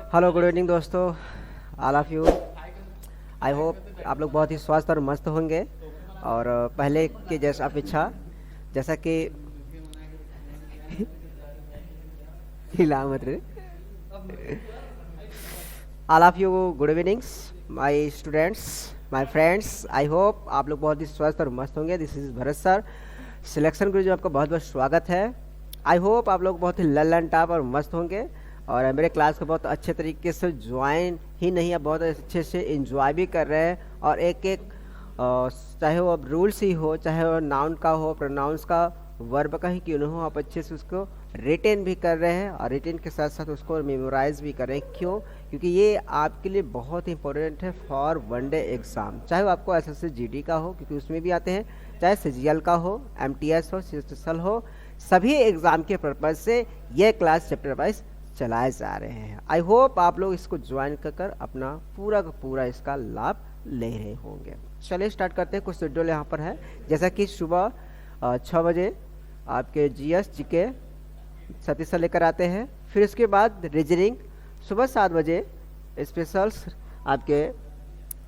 Hello good evening दोस्तों, all of you. I hope आप लोग बहुत ही स्वस्थ और मस्त होंगे। और पहले के जैसा अपेक्षा, जैसा कि हिला मत रे। All of you good evenings, my students, my friends. I hope आप लोग बहुत ही स्वस्थ और मस्त होंगे। This is Bharat sir, selection गुरु जी, आपका बहुत बहुत स्वागत है। आई होप आप लोग बहुत ही लल्लन टाप और मस्त होंगे और मेरे क्लास को बहुत अच्छे तरीके से ज्वाइन ही नहीं, आप बहुत अच्छे से इंजॉय भी कर रहे हैं। और एक एक चाहे वो अब रूल्स ही हो, चाहे वो नाउन का हो, प्रोनाउंस का, वर्ब का ही क्यों न हो, आप अच्छे से उसको रिटेन भी कर रहे हैं और रिटेन के साथ साथ उसको मेमोराइज भी कर रहे हैं। क्यों? क्योंकि ये आपके लिए बहुत इंपॉर्टेंट है फॉर वनडे एग्ज़ाम। चाहे वो आपको एसएससी जीडी का हो, क्योंकि उसमें भी आते हैं, चाहे सीजीएल का हो, एमटीएस हो, सीएसएल हो, सभी एग्ज़ाम के पर्पज़ से ये क्लास चैप्टर वाइज चलाए जा रहे हैं। आई होप आप लोग इसको ज्वाइन कर अपना पूरा का पूरा इसका लाभ ले रहे होंगे। चलिए स्टार्ट करते हैं। कुछ शेड्यूल यहाँ पर है, जैसा कि सुबह 6 बजे आपके जीएस जीके सतीश सर लेकर आते हैं। फिर उसके बाद रीजनिंग सुबह 7 बजे स्पेशल्स आपके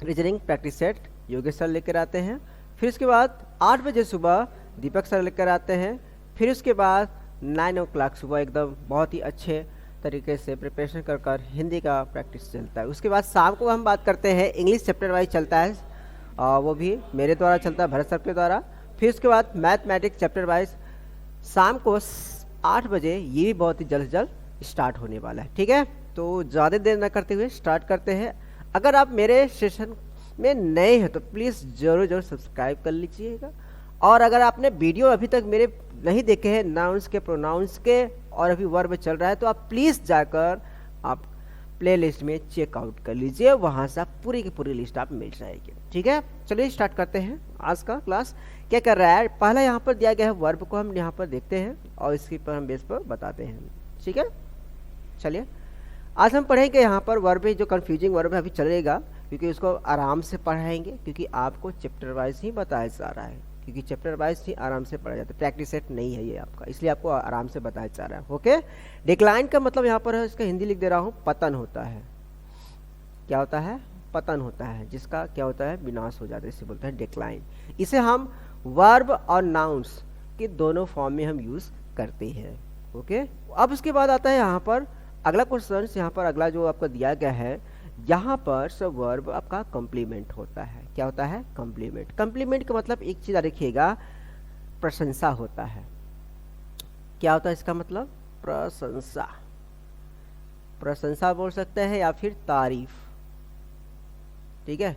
reasoning practice set Yogesh sir लेकर आते हैं। फिर उसके बाद 8 बजे सुबह दीपक सर लेकर आते हैं। फिर उसके बाद 9 o'clock सुबह एकदम बहुत ही अच्छे तरीके से प्रिपरेशन कर हिंदी का प्रैक्टिस चलता है। उसके बाद शाम को हम बात करते हैं, इंग्लिश चैप्टर वाइज चलता है, वो भी मेरे द्वारा चलता है, भरत सर के द्वारा। फिर उसके बाद मैथमेटिक्स चैप्टर वाइज शाम को 8 बजे, ये भी बहुत ही जल्द जल्द स्टार्ट होने वाला है। ठीक है, तो ज़्यादा देर न करते हुए स्टार्ट करते हैं। अगर आप मेरे सेशन में नए हैं तो प्लीज़ ज़रूर सब्सक्राइब कर लीजिएगा। और अगर आपने वीडियो अभी तक मेरे नहीं देखे हैं, नाउन्स के, प्रोनाउंस के, और अभी वर्ब चल रहा है, तो आप प्लीज़ जाकर आप प्लेलिस्ट में चेकआउट कर लीजिए, वहाँ से आप पूरी की पूरी लिस्ट आप मिल जाएगी। ठीक है, चलिए स्टार्ट करते हैं। आज का क्लास क्या कर रहा है, पहला यहाँ पर दिया गया है वर्ब को हम यहाँ पर देखते हैं और इसके पर हम बेस पर बताते हैं। ठीक है, चलिए आज हम पढ़ेंगे यहाँ पर वर्ब, जो कन्फ्यूजिंग वर्ब है अभी चलेगा, क्योंकि उसको आराम से पढ़ाएंगे, क्योंकि आपको चैप्टर वाइज ही बताया जा रहा है, क्योंकि चैप्टर वाइज ही आराम से पढ़ा जाता है। प्रैक्टिस सेट नहीं है ये आपका, इसलिए आपको आराम से बताया जा रहा है। ओके, डिक्लाइन का मतलब यहाँ पर है, इसका हिंदी लिख दे रहा हूँ, पतन होता है। क्या होता है? पतन होता है, जिसका क्या होता है, विनाश हो जाता है, इसे बोलते हैं डिक्लाइन। इसे हम वर्ब और नाउन्स के दोनों फॉर्म में हम यूज़ करते हैं। ओके, अब उसके बाद आता है यहाँ पर अगला क्वेश्चन। यहाँ पर अगला जो आपको दिया गया है, यहाँ पर सब वर्ब आपका कॉम्प्लीमेंट होता है। क्या होता है? कॉम्प्लीमेंट। कॉम्प्लीमेंट का मतलब एक चीज़ देखिएगा, प्रशंसा होता है। क्या होता है इसका मतलब? प्रशंसा। प्रशंसा बोल सकते हैं या फिर तारीफ। ठीक है,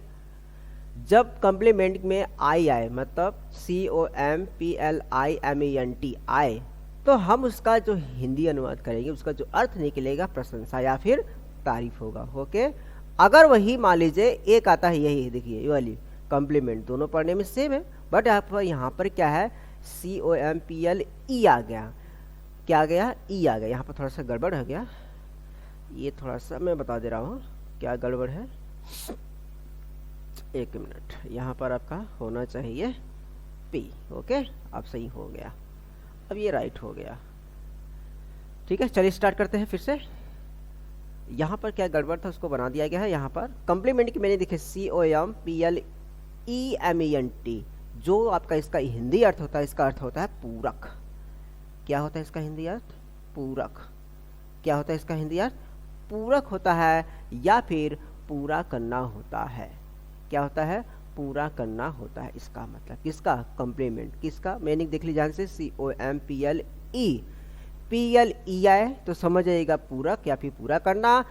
जब कॉम्प्लीमेंट में आई आए, मतलब COMPLIMENT आए, तो हम उसका जो हिंदी अनुवाद करेंगे, उसका जो अर्थ निकलेगा प्रशंसा या फिर तारीफ होगा। ओके, अगर वही मान लीजिए एक आता है, यही देखिए ये वाली कॉम्प्लीमेंट, दोनों पढ़ने में सेम है, बट यहाँ पर क्या है, COMPLE आ गया। क्या आ गया? ई आ गया। यहाँ पर थोड़ा सा गड़बड़ हो गया, ये थोड़ा सा मैं बता दे रहा हूँ क्या गड़बड़ है। एक मिनट, यहाँ पर आपका होना चाहिए P। ओके, अब सही हो गया, अब ये राइट हो गया। ठीक है, चलिए स्टार्ट करते हैं फिर से। यहाँ पर क्या गड़बड़ था उसको बना दिया गया है। यहाँ पर कॉम्प्लीमेंट की मैंने देखे COMPLEMENT, जो आपका इसका हिंदी अर्थ होता है, इसका अर्थ होता है पूरक। क्या होता है इसका हिंदी अर्थ? पूरक। क्या होता है इसका हिंदी अर्थ? पूरक होता है, या फिर पूरा करना होता है। क्या होता है? पूरा करना होता है। इसका मतलब किसका? कॉम्प्लीमेंट। किसका? मीनिंग देख लीजिए ध्यान से, COMPLE आए तो समझ जाइएगा पूरक या फिर पूरा करना।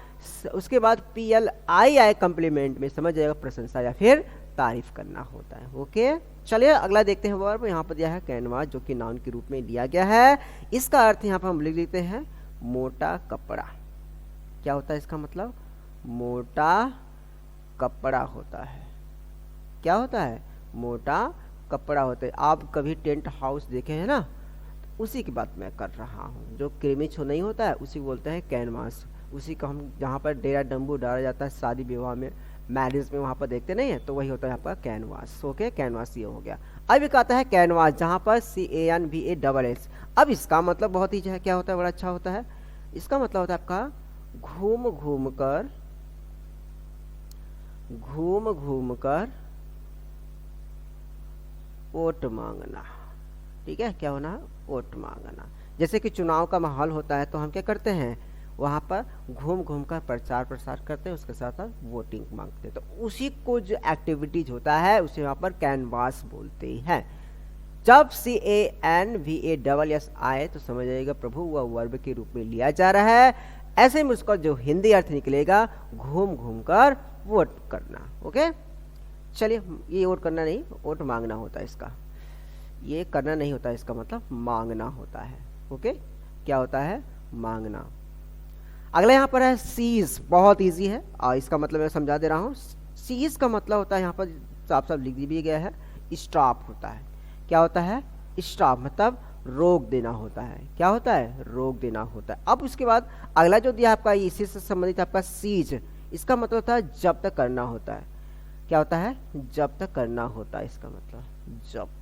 उसके बाद PLI आए कॉम्प्लीमेंट में, समझ जाइएगा प्रशंसा या फिर तारीफ करना होता है। ओके, चलिए अगला देखते हैं वर्ब। यहाँ पर दिया है कैनवास, जो कि नाउन के रूप में दिया गया है। इसका अर्थ यहाँ पर हम लिख देते हैं मोटा कपड़ा। क्या होता है इसका मतलब? मोटा कपड़ा होता है। क्या होता है? मोटा कपड़ा होता है। आप कभी टेंट हाउस देखे हैं ना, उसी की बात मैं कर रहा हूँ। जो कृमि छो नहीं होता है, उसी बोलते हैं कैनवास। उसी को हम जहाँ पर डेरा डम्बू डाला जाता है शादी विवाह में, मैरिज में, वहाँ पर देखते नहीं है, तो वही होता है आपका कैनवास। ओके, कैनवास ये हो गया। अब एक आता है कैनवास, जहाँ पर CANVASS। अब इसका मतलब बहुत ही क्या होता है, बड़ा अच्छा होता है। इसका मतलब होता है आपका घूम घूम कर वोट मांगना। ठीक है, क्या होना, वोट मांगना। जैसे कि चुनाव का माहौल होता है तो हम क्या करते हैं, वहां पर घूम घूम कर प्रचार प्रसार करते हैं, उसके साथ साथ वोटिंग मांगते हैं। तो उसी को जो एक्टिविटीज होता है उसे यहाँ पर कैनवास बोलते हैं। जब CANVASS आए तो समझ जाइएगा प्रभु वह वर्ब के रूप में लिया जा रहा है। ऐसे में उसका जो हिंदी अर्थ निकलेगा घूम घूम कर वोट करना। ओके, चलिए, ये वोट करना नहीं, वोट मांगना होता है इसका, ये करना नहीं होता है, इसका मतलब मांगना होता है। ओके, क्या होता है, मांगना। अगला यहाँ पर है सीज, बहुत इजी है और इसका मतलब मैं समझा दे रहा हूँ। सीज का मतलब होता है, यहाँ पर साफ साफ लिख भी गया है, स्टॉप होता है। क्या होता है, स्टॉप, मतलब रोक देना होता है। क्या होता है, रोक देना होता है। अब उसके बाद अगला जो दिया आपका इसी से संबंधित आपका सीज, इसका मतलब होता है जब्त करना होता है। क्या होता है, जब्त करना होता है, इसका मतलब जब्त।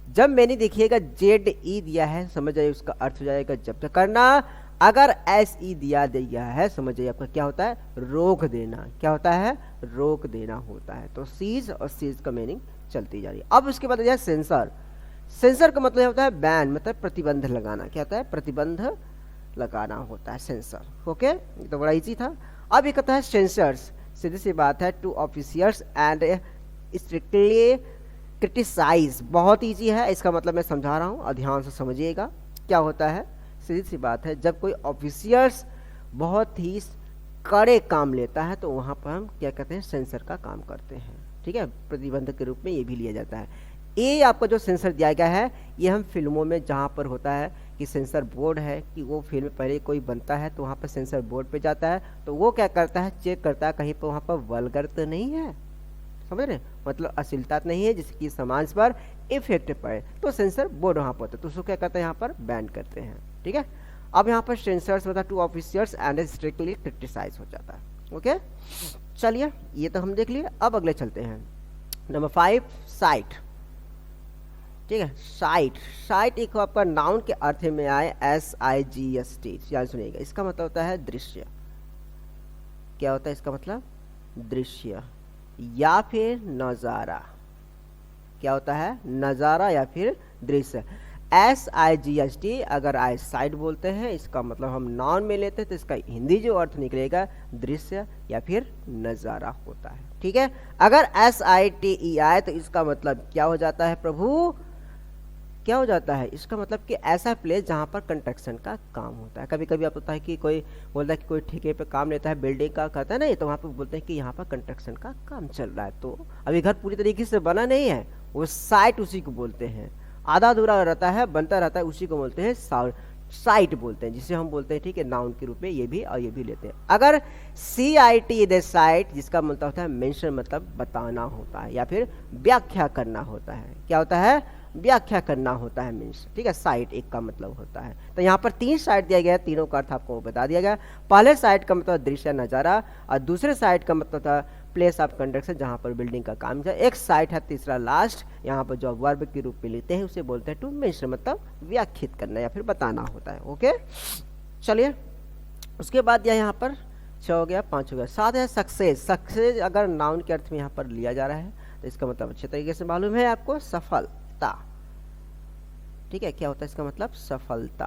जब मैंने देखिएगा ZE दिया है, समझ जाइए उसका अर्थ हो जाएगा जब्त करना। अगर SE दिया है, समझ जाइए आपका क्या होता है, रोक देना। क्या होता है, रोक देना होता है। तो सीज और सीज का मीनिंग चलती जा रही है। अब उसके बाद है सेंसर। सेंसर का मतलब होता है बैन, मतलब प्रतिबंध लगाना। क्या होता है, प्रतिबंध लगाना होता है सेंसर। ओके, ये तो बड़ा इजी था। अब ये कहता है सेंसर्स, सीधी सी बात है, टू ऑफिसियर्स एंड स्ट्रिक्टली क्रिटिसाइज। बहुत इजी है, इसका मतलब मैं समझा रहा हूँ और ध्यान से समझिएगा। क्या होता है, सीधी सी बात है, जब कोई ऑफिसियर्स बहुत ही कड़े काम लेता है तो वहाँ पर हम क्या कहते हैं, सेंसर का काम करते हैं। ठीक है, प्रतिबंध के रूप में ये भी लिया जाता है। ये आपका जो सेंसर दिया गया है, ये हम फिल्मों में जहाँ पर होता है कि सेंसर बोर्ड है, कि वो फिल्म पहले कोई बनता है तो वहाँ पर सेंसर बोर्ड पे जाता है, तो वो क्या करता है, चेक करता है कहीं पर वहाँ पर वल्गर तो नहीं है, समझ रहे, मतलब अश्लीलता नहीं है जिसकी समाज पर इफेक्ट पड़े, तो सेंसर बोर्ड वहाँ पर होता है, तो उसको क्या करते हैं, यहाँ पर बैन करते हैं। ठीक है, अब यहाँ पर सेंसर्स होता है टू ऑफिसियर्स एंड स्ट्रिक्टली क्रिटिसाइज हो जाता है। ओके, चलिए, ये तो हम देख लिए। अब अगले चलते हैं, नंबर 5, साइट। ठीक है, साइट, साइट एक आपका नाउन के अर्थ में आए, SIGST, याद सुनिएगा। इसका मतलब होता है दृश्य। क्या होता है इसका मतलब, दृश्य या फिर नज़ारा। क्या होता है, नज़ारा या फिर दृश्य। SIGST अगर आई साइट बोलते हैं, इसका मतलब हम नाउन में लेते हैं तो इसका हिंदी जो अर्थ निकलेगा दृश्य या फिर नज़ारा होता है। ठीक है, अगर SITE आए तो इसका मतलब क्या हो जाता है प्रभु, क्या हो जाता है, इसका मतलब कि ऐसा प्लेस जहाँ पर कंस्ट्रक्शन का काम होता है। कभी कभी आप होता है कि कोई बोलता है कि कोई ठेके पे काम लेता है, बिल्डिंग का करता है ना, तो वहाँ पर बोलते हैं कि यहाँ पर कंस्ट्रक्शन का काम चल रहा है, तो अभी घर पूरी तरीके से बना नहीं है, वो साइट उसी को बोलते हैं। आधा अधूरा रहता है, बनता रहता है, उसी को बोलते हैं साइट बोलते हैं, जिसे हम बोलते हैं, ठीक है, नाउन के रूप में ये भी और ये भी लेते हैं। अगर CIT द साइट, जिसका मतलब होता है मेंशन, मतलब बताना होता है या फिर व्याख्या करना होता है। क्या होता है, व्याख्या करना होता है मीन्स। ठीक है, साइट एक का मतलब होता है। तो यहाँ पर 3 साइट दिया गया है, तीनों का अर्थ आपको बता दिया गया। पहले साइट का मतलब दृश्य, नज़ारा, और दूसरे साइट का मतलब था प्लेस ऑफ कंस्ट्रक्शन जहाँ पर बिल्डिंग का काम है। एक साइट है तीसरा लास्ट, यहाँ पर जो वर्ब के रूप में लेते हैं उसे बोलते हैं टू मेंशन, मतलब व्याख्यात करना या फिर बताना होता है। ओके, चलिए, उसके बाद यहाँ पर 6 हो गया, 5 हो गया, 7 है सक्सेस। सक्सेस अगर नाउन के अर्थ में यहाँ पर लिया जा रहा है तो इसका मतलब अच्छे तरीके से मालूम है आपको, सफलता। ठीक है, क्या होता है इसका मतलब, सफलता।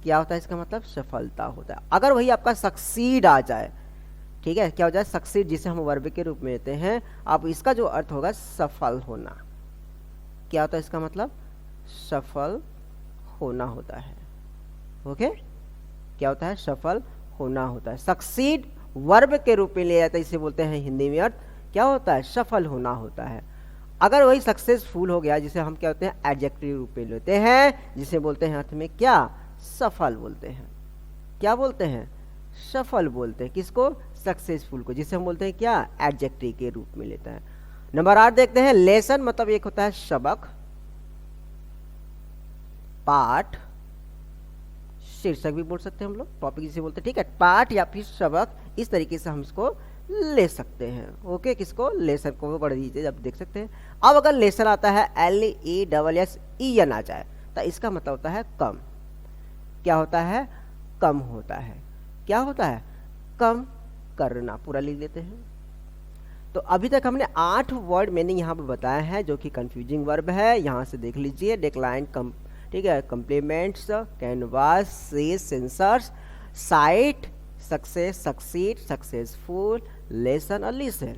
क्या होता है इसका मतलब, सफलता होता है। अगर वही आपका सक्सीड आ जाए, ठीक है, क्या हो जाए, सक्सीड, जिसे हम वर्ब के रूप में लेते हैं, अब इसका जो अर्थ होगा सफल होना। क्या होता है इसका मतलब, सफल होना होता है। ओके, क्या होता है, सफल होना होता है। सक्सीड वर्ब के रूप में लिया जाता है, इसे बोलते हैं हिंदी में अर्थ क्या होता है, सफल होना होता है। अगर वही सक्सेसफुल हो गया, जिसे हम क्या होते हैं, एडजेक्टिव रूप में लेते हैं, जिसे बोलते हैं अर्थ में क्या, सफल बोलते हैं। क्या बोलते हैं, सफल बोलते हैं किसको, सक्सेसफुल को, जिसे हम बोलते हैं क्या, एडजेक्टिव के रूप में लेता है। नंबर 8 देखते हैं, लेसन, मतलब एक होता है सबक, पाठ, शीर्षक भी बोल सकते हैं हम लोग, टॉपिक जिसे बोलते हैं। ठीक है, पाठ या फिर सबक, इस तरीके से हम इसको ले सकते हैं। ओके, किसको, लेसन को, बड़ी चीज आप देख सकते हैं। अब अगर लेसन आता है LESSEN आ जाए तो इसका मतलब होता है कम। क्या होता है, कम होता है। क्या होता है? कम करना। पूरा लिख देते हैं। तो अभी तक हमने 8 वर्ड मीनिंग यहाँ पर बताया है जो कि कंफ्यूजिंग वर्ब है। यहाँ से देख लीजिए, डिक्लाइन, ठीक है, compliments, canvas, cease, censors, site, success, succeed, successful, lesson और लिसन।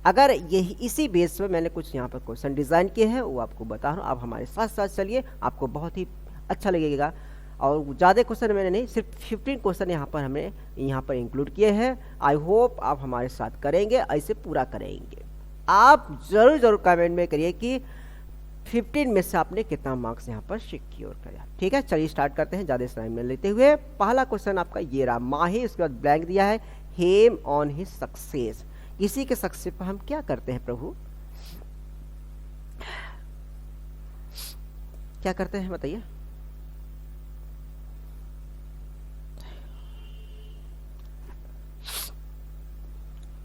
अगर यही इसी बेस पे मैंने कुछ यहाँ पर क्वेश्चन डिज़ाइन किए हैं, वो आपको बता रहा हूँ। आप हमारे साथ साथ चलिए, आपको बहुत ही अच्छा लगेगा। और ज़्यादा क्वेश्चन मैंने नहीं, सिर्फ 15 क्वेश्चन यहाँ पर हमने यहाँ पर इंक्लूड किए हैं। आई होप आप हमारे साथ करेंगे, ऐसे पूरा करेंगे। आप ज़रूर कमेंट में करिए कि 15 में से आपने कितना मार्क्स यहाँ पर सिक्योर किया। ठीक है, चलिए स्टार्ट करते हैं ज़्यादा टाइम में लेते हुए। पहला क्वेश्चन आपका ये रहा, माही, उसके बाद ब्लैंक दिया है, हेम ऑन हिज सक्सेस। किसी के सक्सेस पर हम क्या करते हैं प्रभु? क्या करते हैं बताइए?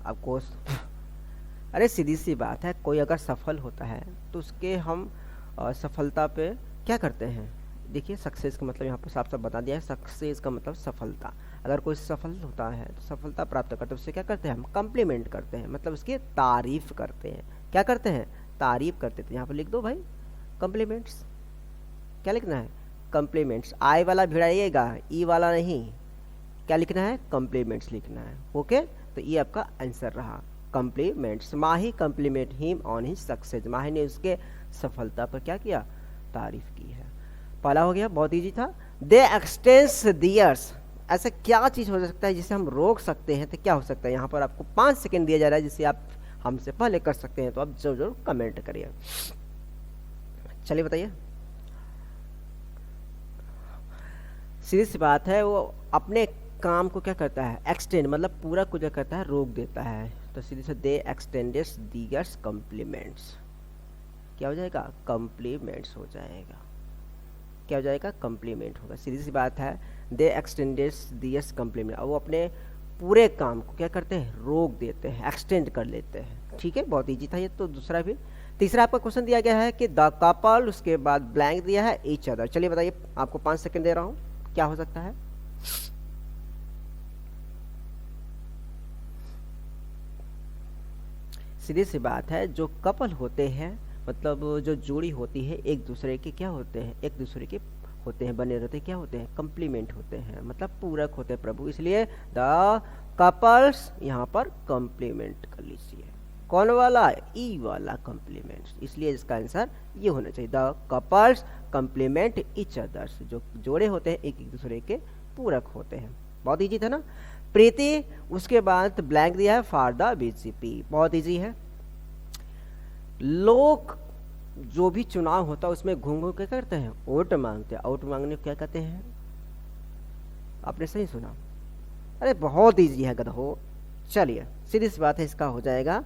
आपको अरे सीधी सी बात है, कोई अगर सफल होता है तो उसके हम सफलता पे क्या करते हैं? देखिए, सक्सेस का मतलब यहाँ पर साफ साफ बता दिया है, सक्सेस का मतलब सफलता। अगर कोई सफल होता है तो सफलता प्राप्त करते हैं, उससे क्या करते हैं? हम कम्प्लीमेंट करते हैं, मतलब उसकी तारीफ करते हैं। क्या करते हैं? तारीफ करते थे। यहाँ पर लिख दो भाई, कम्प्लीमेंट्स। क्या लिखना है? कम्प्लीमेंट्स। आई वाला भिड़ाइएगा, ई वाला नहीं। क्या लिखना है? कम्प्लीमेंट्स लिखना है। ओके, तो ये आपका आंसर रहा, compliments. Mahi compliment him on his success. Mahi ने उसके सफलता पर क्या किया? तारीफ की है। पहला हो गया, बहुत इजी था। दे एक्सटेंस दियर्स। ऐसा क्या चीज़ हो सकता है जिसे हम रोक सकते हैं? तो क्या हो सकता है? यहाँ पर आपको 5 सेकेंड दिया जा रहा है जिसे आप हमसे पहले कर सकते हैं, तो आप जरूर कमेंट करिए। चलिए बताइए। सीधी सी बात है, वो अपने काम को क्या करता है? एक्सटेंड, मतलब पूरा को क्या करता है? रोक देता है। तो सीधे से दे एक्सटेंडेड्स दियर्स कम्प्लीमेंट्स। क्या हो जाएगा? कम्प्लीमेंट्स हो जाएगा। क्या हो जाएगा? कम्प्लीमेंट होगा। सीधी सी बात है, दे एक्सटेंडेड्स दियर्स कम्प्लीमेंट। और वो अपने पूरे काम को क्या करते हैं? रोक देते हैं, एक्सटेंड कर लेते हैं। ठीक है, बहुत ईजी था ये तो। दूसरा भी, तीसरा आपका क्वेश्चन दिया गया है कि द कपल, उसके बाद ब्लैंक दिया है, ईच अदर। चलिए बताइए, आपको 5 सेकेंड दे रहा हूँ, क्या हो सकता है? सीधी सी बात है, जो कपल होते हैं, मतलब जो जोड़ी होती है, एक दूसरे के क्या होते हैं? एक दूसरे के होते हैं, बने रहते हैं, क्या होते हैं? कम्प्लीमेंट होते हैं, मतलब पूरक होते हैं प्रभु। इसलिए द कपल्स यहाँ पर कम्प्लीमेंट कर लीजिए। कौन वाला? ई वाला कम्प्लीमेंट। इसलिए इसका आंसर ये होना चाहिए, the couples complement each others. जो जोड़े होते हैं एक दूसरे के पूरक होते हैं। बहुत ईजी था ना? प्रीति, उसके बाद ब्लैंक दिया है, फॉर द बीजेपी। बहुत इजी है। लोग जो भी चुनाव होता है उसमें घूम घूम क्या करते हैं? वोट मांगते हैं। वोट मांगने को क्या कहते हैं? आपने सही सुना। अरे बहुत इजी है गधो। चलिए, सीधी सी बात है, इसका हो जाएगा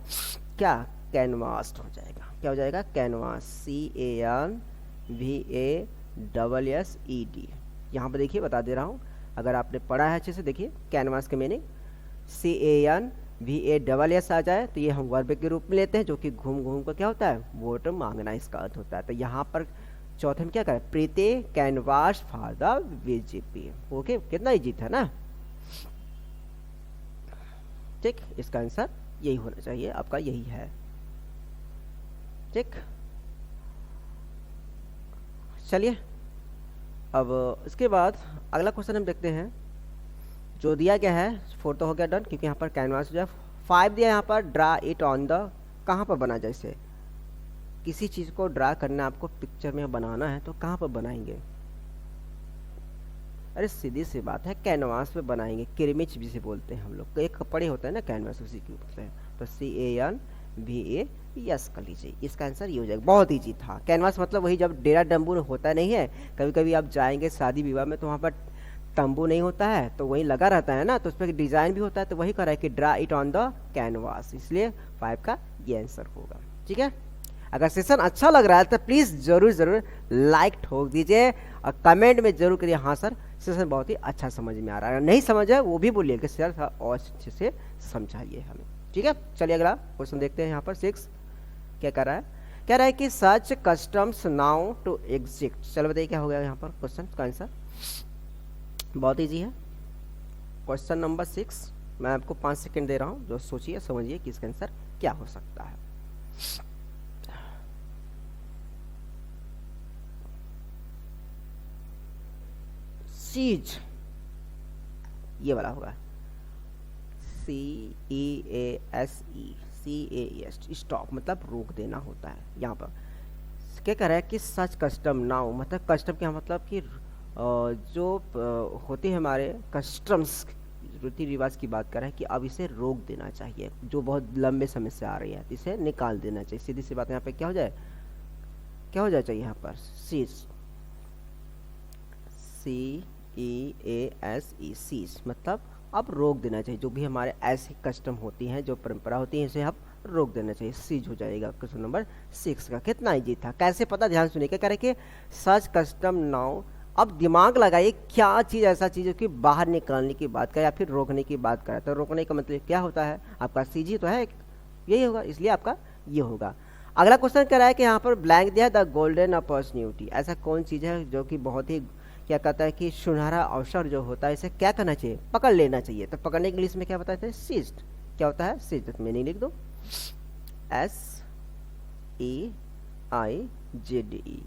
क्या? कैनवास हो जाएगा। क्या हो जाएगा? कैनवास। CANVASSED। यहाँ पर देखिए, बता दे रहा हूँ, अगर आपने पढ़ा है अच्छे से, देखिए कैनवास के मीनिंग CANVASS आ जाए तो ये हम वर्ब के रूप में लेते हैं, जो कि घूम घूम कर क्या होता है? वोट मांगना, इसका अर्थ होता है। तो यहाँ पर चौथे में क्या करें? Preeti canvas for the BJP. Okay, कितना इजी था ना? ठीक, इसका आंसर यही होना चाहिए, आपका यही है। ठीक, चलिए अब इसके बाद अगला क्वेश्चन हम देखते हैं, जो दिया गया है। 4 तो हो गया डन, क्योंकि यहाँ पर कैनवास जो है। 5 दिया यहाँ पर, ड्रा इट ऑन द। कहाँ पर बना? जैसे किसी चीज़ को ड्रा करना, आपको पिक्चर में बनाना है तो कहाँ पर बनाएंगे? अरे सीधी सी बात है, कैनवास पे बनाएंगे। किरमिच भी से बोलते हैं हम लोग, एक कपड़े होता है ना कैनवास, उसी के बोलते हैं। तो CANVAS कर लीजिए, इसका आंसर ये हो जाएगा। बहुत ईजी था। कैनवास मतलब वही, जब डेरा डम्बू होता नहीं है, कभी कभी आप जाएंगे शादी विवाह में तो वहाँ पर तंबू नहीं होता है, तो वही लगा रहता है ना, तो उस पर डिजाइन भी होता है, तो वही करा है कि draw it on the canvas. इसलिए 5 का ये आंसर होगा। ठीक है, अगर सेशन अच्छा लग रहा है तो प्लीज़ ज़रूर लाइक ठोक दीजिए और कमेंट में जरूर करिए, हाँ सर सेशन बहुत ही अच्छा समझ में आ रहा है। अगर नहीं समझ है वो भी बोलिए कि सर और अच्छे से समझाइए हमें। ठीक है, चलिए अगला क्वेश्चन देखते हैं। यहाँ पर 6 क्या कर रहा है? कह रहा है कि सच कस्टम्स नाउ टू एग्जिस्ट। चलो बताइए क्या हो गया यहाँ पर क्वेश्चन का आंसर। बहुत ईजी है। क्वेश्चन नंबर 6, मैं आपको 5 सेकंड दे रहा हूँ, जो सोचिए समझिए कि इसका आंसर क्या हो सकता है। सीज, ये वाला होगा, CEASE, CAES, स्टॉप मतलब रोक देना होता है। यहाँ पर क्या कह रहा है कि सच कस्टम नाउ, मतलब कस्टम क्या मतलब कि जो होते हैं हमारे कस्टम्स, रीति रिवाज की बात कर रहा है कि अब इसे रोक देना चाहिए, जो बहुत लंबे समय से आ रही है, इसे निकाल देना चाहिए। सीधी सी बात, यहाँ पे क्या हो जाए, क्या हो जाए चाहिए यहाँ पर, सीज, CEASE, सीज मतलब अब रोक देना चाहिए। जो भी हमारे ऐसी कस्टम होती हैं, जो परंपरा होती है, इसे अब रोक देना चाहिए, सीज हो जाएगा। क्वेश्चन नंबर 6 का कितना इजी था, कैसे पता, ध्यान सुनिए। क्या करें कि सच कस्टम नाउ, अब दिमाग लगाइए क्या चीज़ ऐसा चीज़ है कि बाहर निकालने की बात करे या फिर रोकने की बात करे। तो रोकने का मतलब क्या होता है, आपका सीजी तो है, यही होगा, इसलिए आपका ये होगा। अगला क्वेश्चन कह रहा है कि यहाँ पर ब्लैंक दिया है, द गोल्डन अपॉर्चुनिटी, ऐसा कौन चीज़ है जो कि बहुत ही क्या कहता है कि सुनहरा अवसर जो होता है, इसे क्या करना चाहिए, पकड़ लेना चाहिए। तो पकड़ने के इंग्लिश में क्या बताते हैं, सीज्ड। क्या होता है सीज्ड, मीनिंग लिख दो, SEIZD,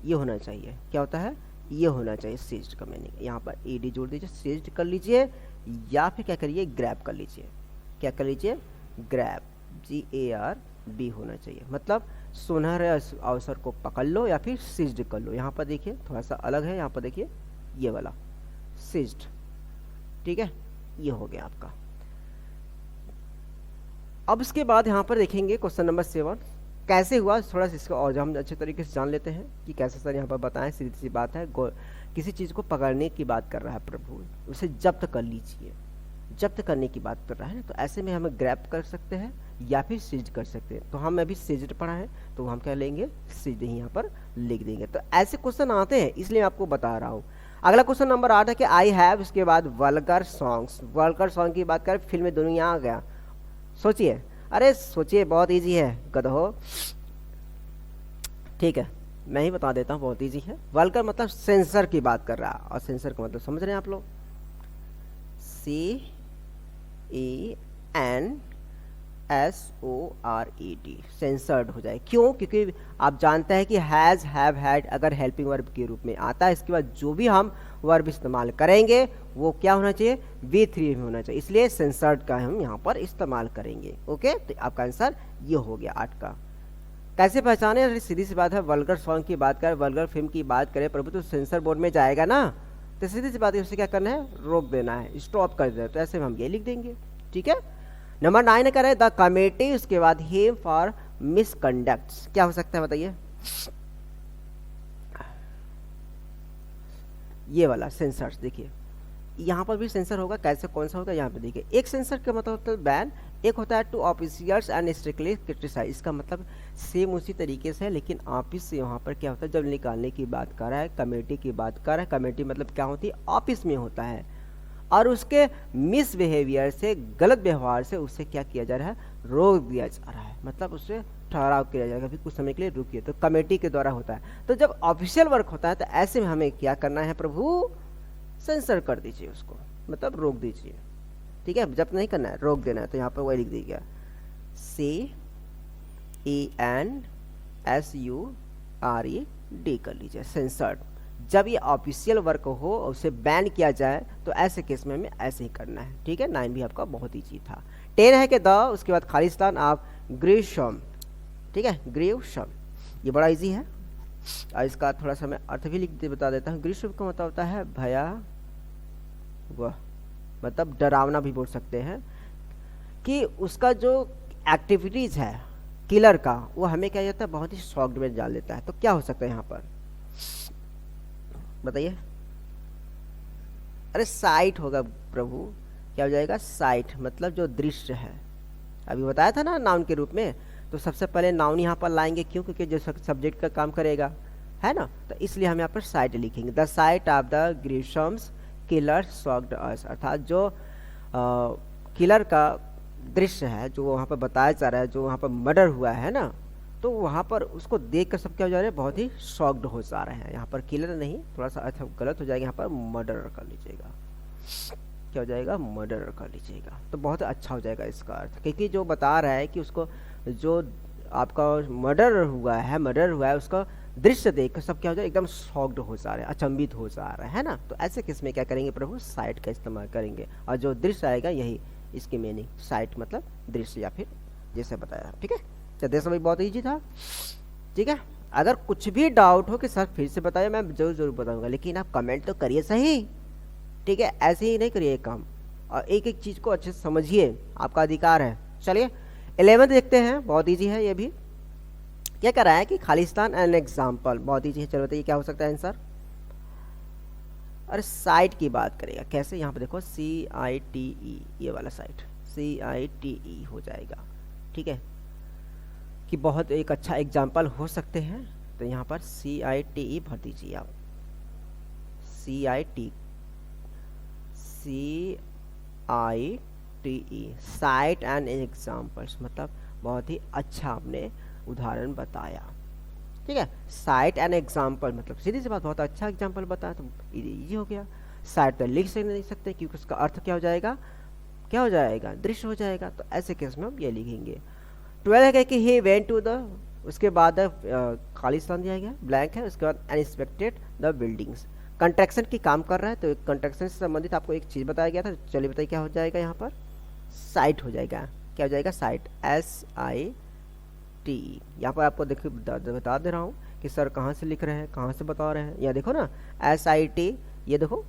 ये होना चाहिए। क्या होता है, ये होना चाहिए सीज्ड का मीनिंग। यहाँ पर ED जोड़ दीजिए, सीज्ड कर लीजिए, या फिर क्या करिए, ग्रैब कर लीजिए। क्या कर लीजिए, ग्रैब, GARB होना चाहिए, मतलब सुनहरे अवसर को पकड़ लो या फिर सीज्ड कर लो। यहाँ पर देखिए थोड़ा सा अलग है, यहाँ पर देखिए ये वाला सीज्ड, ठीक है, ये हो गया आपका। अब इसके बाद यहाँ पर देखेंगे क्वेश्चन नंबर 7 कैसे हुआ, थोड़ा सा इसको और हम अच्छे तरीके से जान लेते हैं कि कैसे सर यहाँ पर बताएं। सीधी सी बात है, किसी चीज़ को पकड़ने की बात कर रहा है प्रभु, उसे जब्त कर लीजिए, जब्त करने की बात कर रहा है ना, तो ऐसे में हमें ग्रैब कर सकते हैं या फिर सीज्ड कर सकते हैं। तो हम अभी सीज्ड पढ़ा है, तो हम क्या लेंगे, सीज्ड ही यहाँ पर लिख देंगे। तो ऐसे क्वेश्चन आते हैं, इसलिए मैं आपको बता रहा हूँ। अगला क्वेश्चन नंबर 8 है कि आई हैव, उसके बाद वल्गर सॉन्ग्स, वल्गर सॉन्ग की बात करें, फिल्म दुनिया आ गया। सोचिए, अरे सोचिए, बहुत इजी है गधो, ठीक है, मैं ही बता देता हूँ, बहुत इजी है। वल्गर मतलब सेंसर की बात कर रहा है, और सेंसर का मतलब समझ रहे हैं आप लोग, CENSORED, सेंसर्ड हो जाए। क्यों, क्योंकि आप जानते हैं कि हैज़, हैव, हैड अगर हेल्पिंग वर्ब के रूप में आता है, इसके बाद जो भी हम वर्ब इस्तेमाल करेंगे वो क्या होना चाहिए, V3 में होना चाहिए, इसलिए सेंसर्ड का हम यहाँ पर इस्तेमाल करेंगे। ओके, तो आपका आंसर ये हो गया 8 का। कैसे पहचाने, सीधी सी बात है, वल्गर सॉन्ग की बात करें, वल्गर फिल्म की बात करें प्रभु, तो सेंसर बोर्ड में जाएगा ना, तो सीधी सी बात है, उसे क्या करना है, रोक देना है, स्टॉप कर देना है। तो ऐसे में हम ये लिख देंगे, ठीक है। नंबर 9 करें, द कमेटी, उसके बाद हेम फॉर मिसकंडक्ट, क्या हो सकता है बताइए, ये वाला सेंसर। देखिए यहाँ पर भी सेंसर होगा, कैसे, कौन सा होगा, यहाँ पे देखिए, एक सेंसर का मतलब होता है बैन, एक होता है two officials and strictly criticise, इसका मतलब सेम उसी तरीके से है, लेकिन ऑफिस से यहाँ पर क्या होता है, जब निकालने की बात कर रहा है, कमेटी की बात कर रहा है, कमेटी मतलब क्या होती है, ऑफिस में होता है, और उसके मिस बिहेवियर से, गलत व्यवहार से उसे क्या किया जा रहा है, रोक दिया जा रहा है, मतलब उससे ठहराव किया जाएगा कि कुछ समय के लिए रुकिए, तो कमेटी के द्वारा होता है। तो जब ऑफिशियल वर्क होता है, तो ऐसे में हमें क्या करना है प्रभु, सेंसर कर दीजिए उसको, मतलब रोक दीजिए, ठीक है, जब नहीं करना है, रोक देना है। तो यहाँ पर वही लिख दीजिएगा, CENSURED कर लीजिए, सेंसर्ड। जब ये ऑफिशियल वर्क हो, उसे बैन किया जाए, तो ऐसे केस में हमें ऐसे ही करना है, ठीक है। 9 भी आपका बहुत ईजी था। 10 है कि द, उसके बाद खालिस्तान ऑफ ग्रीशम, ठीक है, ग्रीशम, ये बड़ा इजी है, और इसका थोड़ा सा मैं अर्थ भी लिख दे बता देता हूँ। ग्रीशम का मतलब होता है भया वह, मतलब डरावना भी बोल सकते हैं, कि उसका जो एक्टिविटीज है किलर का, वो हमें क्या जाता है, बहुत ही शॉक्ड में डाल देता है। तो क्या हो सकता है यहाँ पर बताइए, अरे साइट होगा प्रभु, क्या हो जाएगा, साइट, मतलब जो दृश्य है, अभी बताया था ना नाउन के रूप में, तो सबसे पहले नाउन यहाँ पर लाएंगे, क्यों, क्योंकि जो सब्जेक्ट का काम करेगा, है ना, तो इसलिए हम यहाँ पर साइट लिखेंगे। The sight of the gruesome killer shocked us, अर्थात जो किलर का दृश्य है, जो वहाँ पर बताया जा रहा है, जो वहाँ पर मर्डर हुआ है ना, तो वहाँ पर उसको देख कर सब क्या हो जा रहे हैं, बहुत ही शॉक्ड हो जा रहे हैं। यहाँ पर किलर नहीं, थोड़ा सा अर्थ गलत हो जाएगा, यहाँ पर मर्डर कर लीजिएगा। क्या हो जाएगा, मर्डर कर लीजिएगा, तो बहुत अच्छा हो जाएगा इसका अर्थ, क्योंकि जो बता रहा है कि उसको जो आपका मर्डर हुआ है उसका दृश्य देख कर सब क्या हो जाए, एकदम शॉक्ड हो जा रहे हैं, अचंभित हो जा रहा है ना। तो ऐसे केस में क्या करेंगे प्रभु, साइट का इस्तेमाल करेंगे, और जो दृश्य आएगा यही इसकी मीनिंग, साइट मतलब दृश्य या फिर जैसे बताया। ठीक है, तो देखो भाई बहुत ईजी था। ठीक है, अगर कुछ भी डाउट हो कि सर फिर से बताइए, मैं जरूर बताऊंगा, लेकिन आप कमेंट तो करिए सही। ठीक है, ऐसे ही नहीं करिए काम, और एक एक चीज़ को अच्छे से समझिए, आपका अधिकार है। चलिए 11 देखते हैं, बहुत ईजी है ये भी। क्या कर रहा है कि खालिस्तान एन एग्जाम्पल, बहुत ईजी है। चलो बताइए क्या हो सकता है आंसर। अरे साइट की बात करेगा, कैसे, यहाँ पे देखो CITE, ये वाला साइट CITE हो जाएगा। ठीक है, कि बहुत एक अच्छा एग्जाम्पल हो सकते हैं, तो यहाँ पर CITE भर दीजिए आप, CITE साइट एंड एग्जाम्पल्स, मतलब बहुत ही अच्छा आपने उदाहरण बताया। ठीक है, साइट एंड एग्जाम्पल मतलब सीधी सी बात, बहुत अच्छा एग्जाम्पल बताया, तो इजी हो गया। साइट तो लिख नहीं सकते क्योंकि उसका अर्थ क्या हो जाएगा, दृश्य हो जाएगा, तो ऐसे केस में हम ये लिखेंगे। 12 है कि ही वेंट टू द, उसके बाद खालिस्तान दिया गया, ब्लैंक है, उसके बाद अनएक्सपेक्टेड द बिल्डिंग्स, कंस्ट्रक्शन की काम कर रहा है, तो कंस्ट्रक्शन से संबंधित आपको एक चीज़ बताया गया था। चलिए बताइए क्या हो जाएगा, यहाँ पर साइट हो जाएगा। क्या हो जाएगा, साइट SIT। यहाँ पर आपको देखिए बता दे रहा हूँ कि सर कहाँ से लिख रहे हैं, कहाँ से बता रहे हैं। यहाँ देखो ना SIT, ये देखो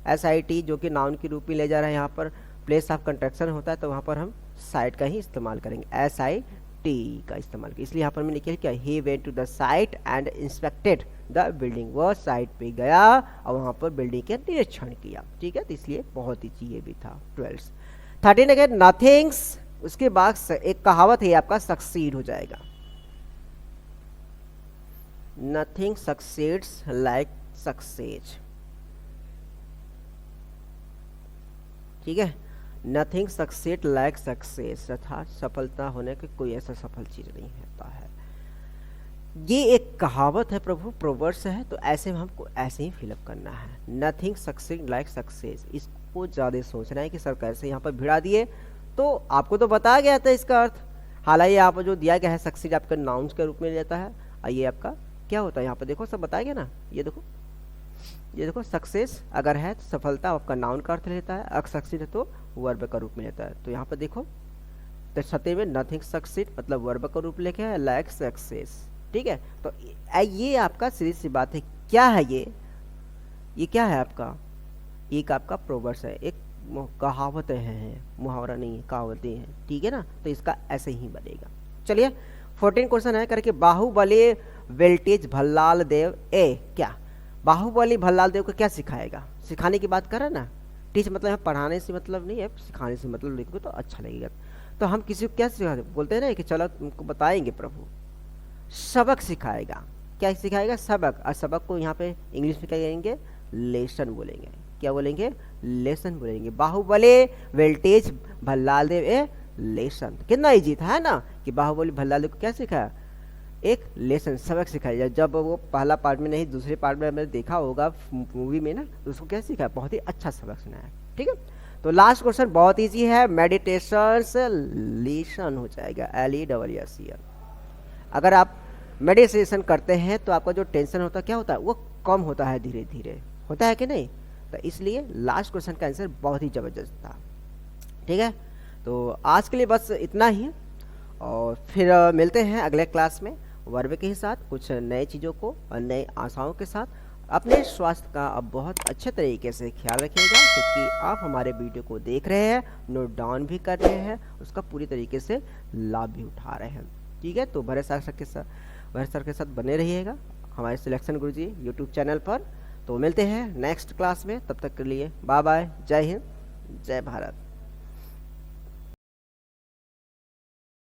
SIT जो कि नाउन के रूप में ले जा रहा है, यहाँ पर प्लेस ऑफ कंस्ट्रक्शन होता है, तो वहाँ पर हम साइट का ही इस्तेमाल करेंगे, SIT का इस्तेमाल किया। इसलिए यहाँ पर मैंने क्या, he went to the site and inspected the building, वह साइट पे गया और वहाँ पर बिल्डिंग का निरीक्षण किया। ठीक है, तो इसलिए बहुत ही ये भी था। 13 अगेन नथिंग्स, उसके बाद एक कहावत है आपका, सक्सीड हो जाएगा। Nothing succeeds like success. ठीक है, नथिंग सक्सेड लाइक सक्सेस, अर्थात सफलता होने की कोई ऐसा सफल चीज नहीं होता है। ये एक कहावत है प्रभु, प्रोवर्ब्स है, तो ऐसे में हमको ऐसे ही फिलअप करना है, नथिंग सक्सीड लाइक सक्सेस। इसको ज़्यादा सोचना है कि सर कैसे यहाँ पर भिड़ा दिए, तो आपको तो बताया गया था इसका अर्थ। हालांकि यहाँ पर जो दिया गया है सक्सीड आपका नाउन्स के रूप में लेता है, और ये आपका क्या होता है, यहाँ पर देखो सब बताया गया ना, ये देखो सक्सेस अगर है तो सफलता आपका नाउन का अर्थ लेता है, अगर सक्सीड है तो वर्ब का रूप में लेता है। तो यहाँ पर देखो तो 7 में नथिंग सक्सीड मतलब वर्ब का रूप लेके है, लाइक सक्सेस। ठीक है, तो ये आपका सीधी सी बात है। क्या है ये क्या है आपका, एक आपका प्रोवर्ब्स है, एक कहावतें हैं, मुहावरा नहीं है, कहावतें हैं। ठीक है ना, तो इसका ऐसे ही बनेगा। चलिए 14 क्वेश्चन है करके, बाहुबली वेल्टेज भल्लाल देव ए, क्या बाहुबली भल्लाल देव को क्या सिखाएगा, सिखाने की बात कर रहे हैं ना। टीच मतलब है पढ़ाने से मतलब नहीं है, सिखाने से मतलब लिखोगे तो अच्छा लगेगा। तो हम किसी को क्या सिखाते, बोलते हैं ना कि चलो तुमको बताएंगे प्रभु, सबक सिखाएगा। क्या सिखाएगा, सबक। और सबक को यहाँ पे इंग्लिश में क्या कहेंगे, लेसन बोलेंगे। क्या बोलेंगे, लेसन बोलेंगे। बाहुबली वेल्टेज भल्लाल देव ए लेसन, कितना इजी था है ना, कि बाहुबली भल्लाल देव को क्या सिखाया, एक लेसन, सबक सिखाया। जब वो पहला पार्ट में नहीं दूसरे पार्ट में मैंने देखा होगा मूवी में ना, तो उसको क्या सिखाया, बहुत ही अच्छा सबक सुनाया। ठीक है, तो लास्ट क्वेश्चन बहुत इजी है, मेडिटेशन से लेसन हो जाएगा, LESSEN। अगर आप मेडिटेशन करते हैं तो आपका जो टेंशन होता है क्या होता है, वो कम होता है, धीरे धीरे होता है कि नहीं। तो इसलिए लास्ट क्वेश्चन का आंसर बहुत ही ज़बरदस्त था। ठीक है, तो आज के लिए बस इतना ही, और फिर मिलते हैं अगले क्लास में वर्ब के साथ, कुछ नए चीज़ों को और नए आशाओं के साथ। अपने स्वास्थ्य का अब बहुत अच्छे तरीके से ख्याल रखिएगा, क्योंकि आप हमारे वीडियो को देख रहे हैं, नोट डाउन भी कर रहे हैं, उसका पूरी तरीके से लाभ भी उठा रहे हैं। ठीक है, तो भरत सर के साथ बने रहिएगा हमारे सिलेक्शन गुरुजी यूट्यूब चैनल पर। तो मिलते हैं नेक्स्ट क्लास में, तब तक के लिए बाय बाय, जय हिंद, जय भारत।